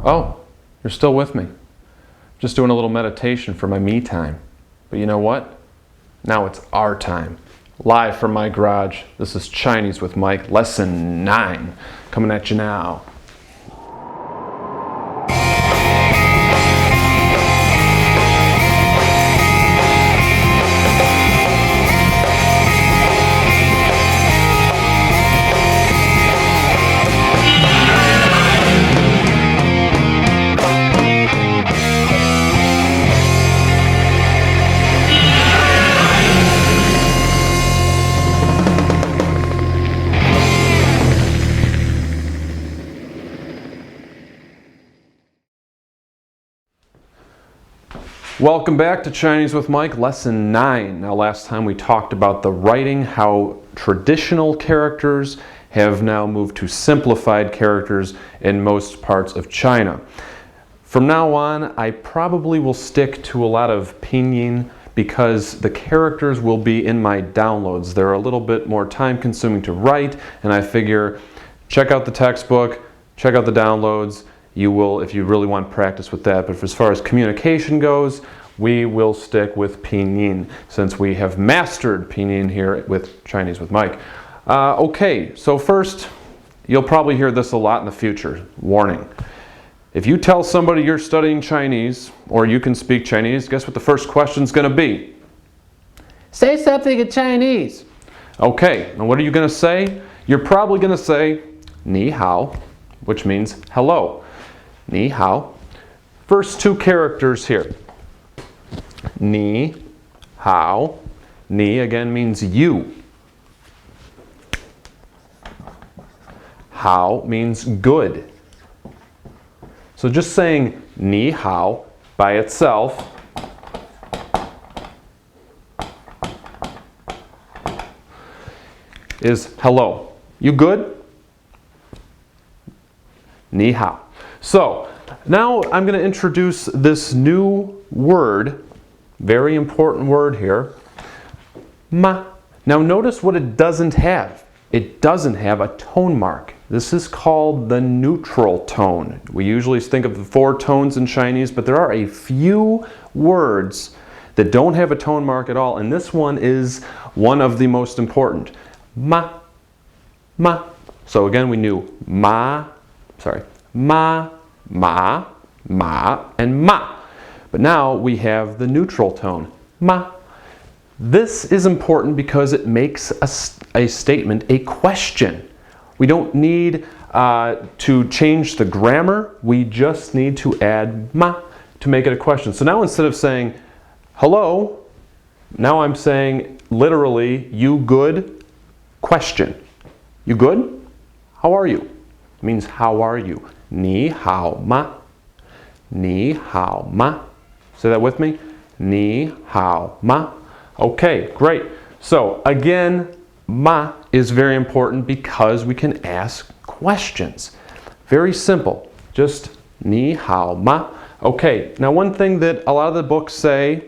Oh, you're still with me. Just doing a little meditation for my me time. But you know what? Now it's our time. Live from my garage, this is Chinese with Mike, lesson 9, coming at you now. Welcome back to Chinese with Mike, lesson 9. Now last time we talked about the writing, how traditional characters have now moved to simplified characters in most parts of China. From now on, I probably will stick to a lot of pinyin because the characters will be in my downloads. They're a little bit more time consuming to write, and I figure check out the textbook, check out the downloads. You will if you really want practice with that. But as far as communication goes, we will stick with pinyin since we have mastered pinyin here with Chinese with Mike. Okay, so first, you'll probably hear this a lot in the future. Warning. If you tell somebody you're studying Chinese or you can speak Chinese, guess what the first question is going to be? Say something in Chinese. Okay, and what are you going to say? You're probably going to say ni hao, which means hello. Ni hao. First two characters here. Ni hao. Ni again means you. Hao means good. So just saying ni hao by itself is hello. You good? Ni hao. So now I'm going to introduce this new word, very important word here, ma. Now notice what it doesn't have. It doesn't have a tone mark. This is called the neutral tone. We usually think of the 4 tones in Chinese, but there are a few words that don't have a tone mark at all, and this one is one of the most important. Ma, ma. So again, we knew ma, ma, and ma. But now we have the neutral tone, ma. This is important because it makes a statement a question. We don't need to change the grammar. We just need to add ma to make it a question. So now instead of saying hello, now I'm saying literally, you good? Question. You good? How are you? It means how are you? Ni hao ma. Ni hao ma. Say that with me. Ni hao ma. Okay, great. So again, ma is very important because we can ask questions. Very simple. Just ni hao ma. Okay, now one thing that a lot of the books say,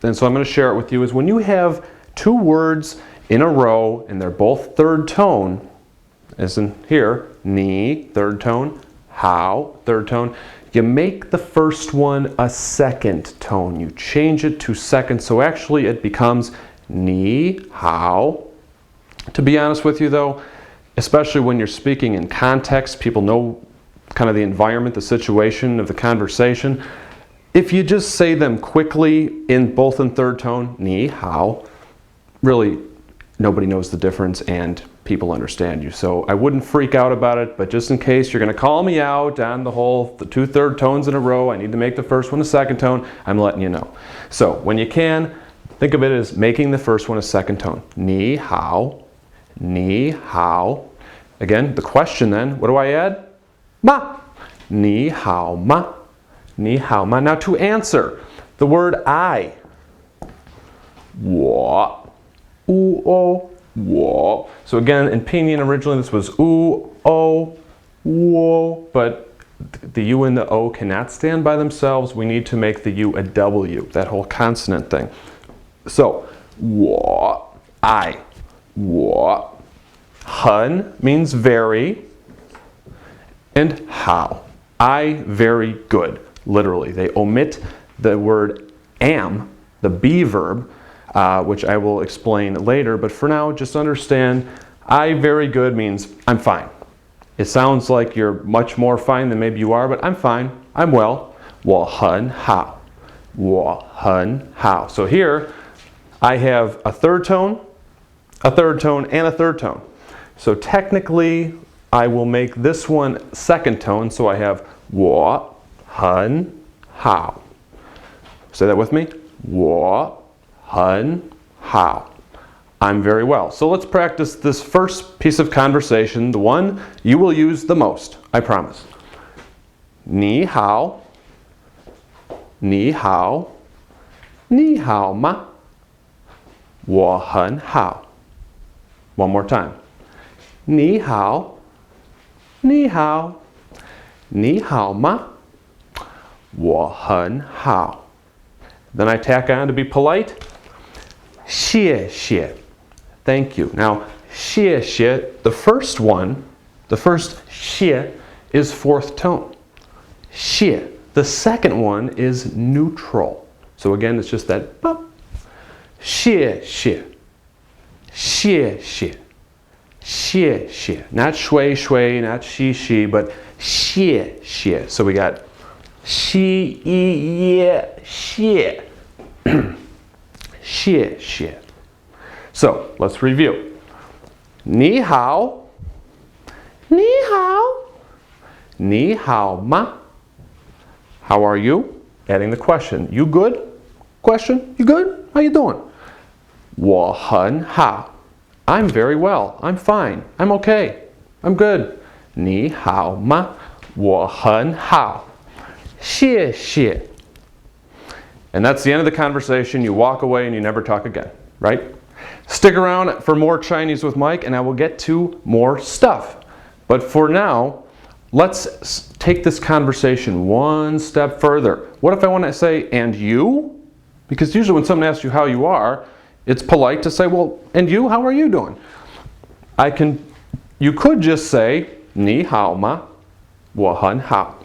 and so I'm going to share it with you, is when you have 2 words in a row and they're both third tone, as in here, ni, third tone, hao, third tone, you make the first one a second tone. You change it to second, so actually it becomes ni hao. To be honest with you though, especially when you're speaking in context, people know kind of the environment, the situation of the conversation. If you just say them quickly both in third tone, ni hao, really nobody knows the difference and people understand you. So I wouldn't freak out about it, but just in case you're going to call me out on the 2 third tones in a row, I need to make the first one a second tone, I'm letting you know. So when you can, think of it as making the first one a second tone. Ni hao, ni hao. Again, the question then, what do I add? Ma. Ni hao ma. Ni hao ma. Now to answer, the word I. Wo. U o. Wo. So again, in pinyin originally this was u, o, wo, but the u and the o cannot stand by themselves. We need to make the u a w, that whole consonant thing. So, wo, I, wo. Hun means very, and how. I very good, literally. They omit the word am, the be verb, which I will explain later, but for now, just understand I very good means I'm fine. It sounds like you're much more fine than maybe you are, but I'm fine, I'm well. 我很好. 我很好. So here, I have a third tone, and a third tone. So technically, I will make this one second tone, so I have 我很好. Say that with me. 我很好. I'm very well. So let's practice this first piece of conversation, the one you will use the most, I promise. 你好. 你好. 你好吗? 我很好. One more time. 你好. 你好. 你好吗? 我很好. Then I tack on to be polite. 谢谢. Thank you. Now, 谢谢, the first one, the first 谢 is fourth tone. 谢. The second one is neutral. So again, it's just that bop. 谢谢. 谢谢. 谢谢. Not shui shui, not shi shi, but 谢谢. So we got 西一耶谢. 谢谢. So let's review. 你好. 你好. 你好吗? How are you? Adding the question. You good? Question. You good? How you doing? 我很好. I'm very well. I'm fine. I'm okay. I'm good. 你好吗? 我很好. 谢谢. And that's the end of the conversation. You walk away and you never talk again, right? Stick around for more Chinese with Mike and I will get to more stuff. But for now, let's take this conversation one step further. What if I want to say, and you? Because usually when someone asks you how you are, it's polite to say, well, and you, how are you doing? You could just say, 你好吗? 我很好.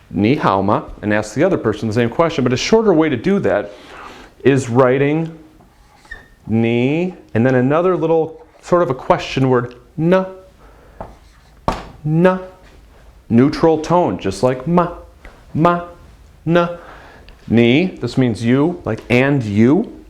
你好吗? And ask the other person the same question. But a shorter way to do that is writing 你, and then another little sort of a question word, 呢. 呢. Neutral tone, just like ma, na. 你, this means you, like and you.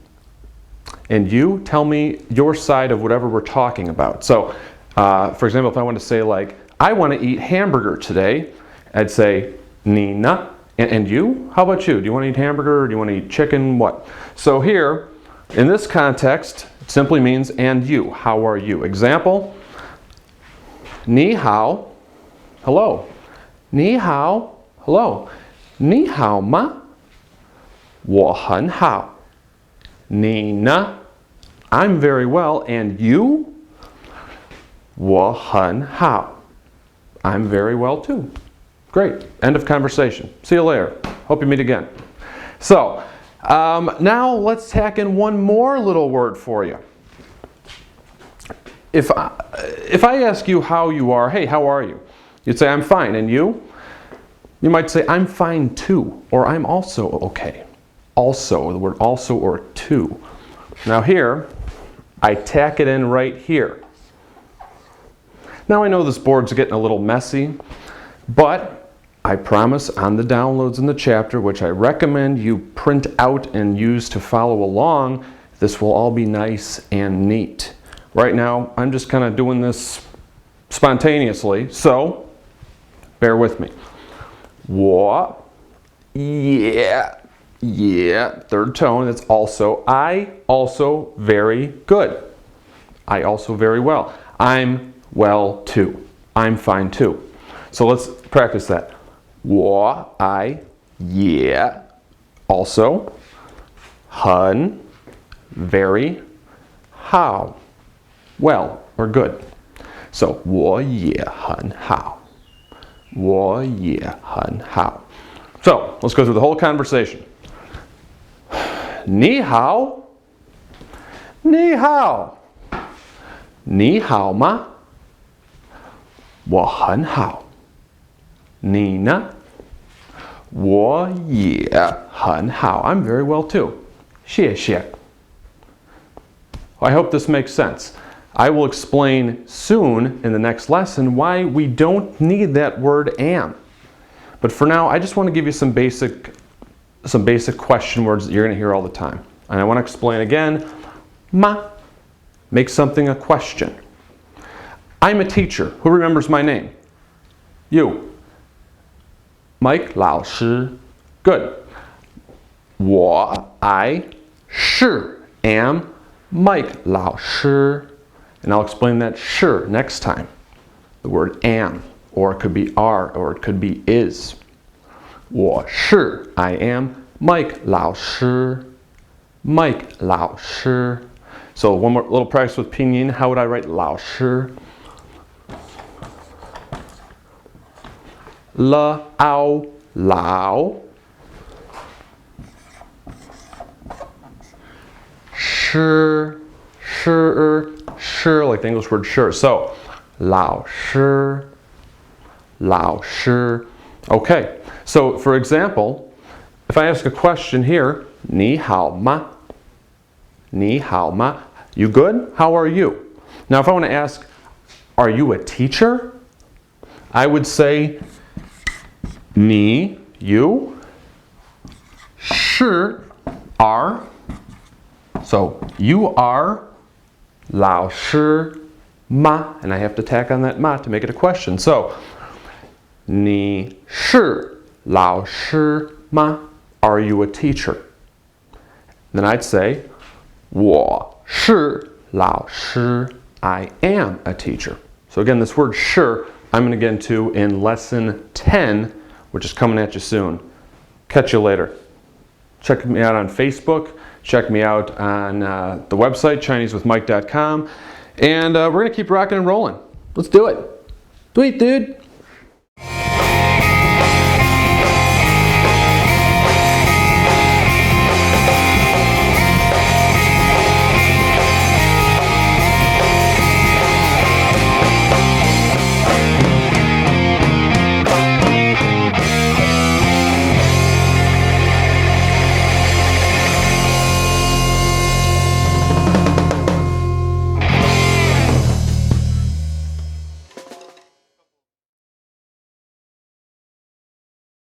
And you, tell me your side of whatever we're talking about. So, for example, if I want to say like, I want to eat hamburger today, I'd say, 你呢? And you? How about you? Do you want to eat hamburger or do you want to eat chicken? What? So here, in this context, it simply means and you. How are you? Example, 你好. Hello. 你好. Hello. 你好吗? 我很好. 你呢? I'm very well. And you? 我很好. I'm very well too. Great. End of conversation. See you later. Hope you meet again. So, now let's tack in one more little word for you. If I ask you how you are, hey, how are you? You'd say, I'm fine. And you? You might say, I'm fine too. Or I'm also okay. Also, the word also or too. Now here, I tack it in right here. Now I know this board's getting a little messy, but I promise on the downloads in the chapter, which I recommend you print out and use to follow along, this will all be nice and neat. Right now, I'm just kind of doing this spontaneously, so bear with me. 我, yeah, third tone, that's also. I also very good. I also very well. I'm well too. I'm fine too. So let's practice that. 我, I, yeah, also. 很, very. 好, well or good. So 我也很好. 我也很好. So let's go through the whole conversation. 你好. 你好. 你好吗? 我很好.你呢？我也很好. I'm very well too. 谢谢. I hope this makes sense. I will explain soon in the next lesson why we don't need that word am. But for now, I just want to give you some basic question words that you're going to hear all the time. And I want to explain again. Ma, make something a question. I'm a teacher. Who remembers my name? You. Mike 老师. Good. I 是 am Mike 老师. And I'll explain that 是 next time. The word am, or it could be are, or it could be is. 我是 I am Mike 老师. Mike 老师. So one more little practice with pinyin. How would I write 老师? L, ao, lao. Shi, like the English word sure. So, 老师, 老师. Okay, so for example, if I ask a question here, 你好吗? 你好吗? You good? How are you? Now if I want to ask, are you a teacher? I would say, 你, you, 是, are. So you are 老师吗? And I have to tack on that ma to make it a question. So 你是老师吗? Are you a teacher? Then I'd say 我是老师. I am a teacher. So again, this word 是 I'm going to get into in lesson 10, which is coming at you soon. Catch you later. Check me out on Facebook. Check me out on the website, ChineseWithMike.com. And we're going to keep rocking and rolling. Let's do it. Tweet, dude.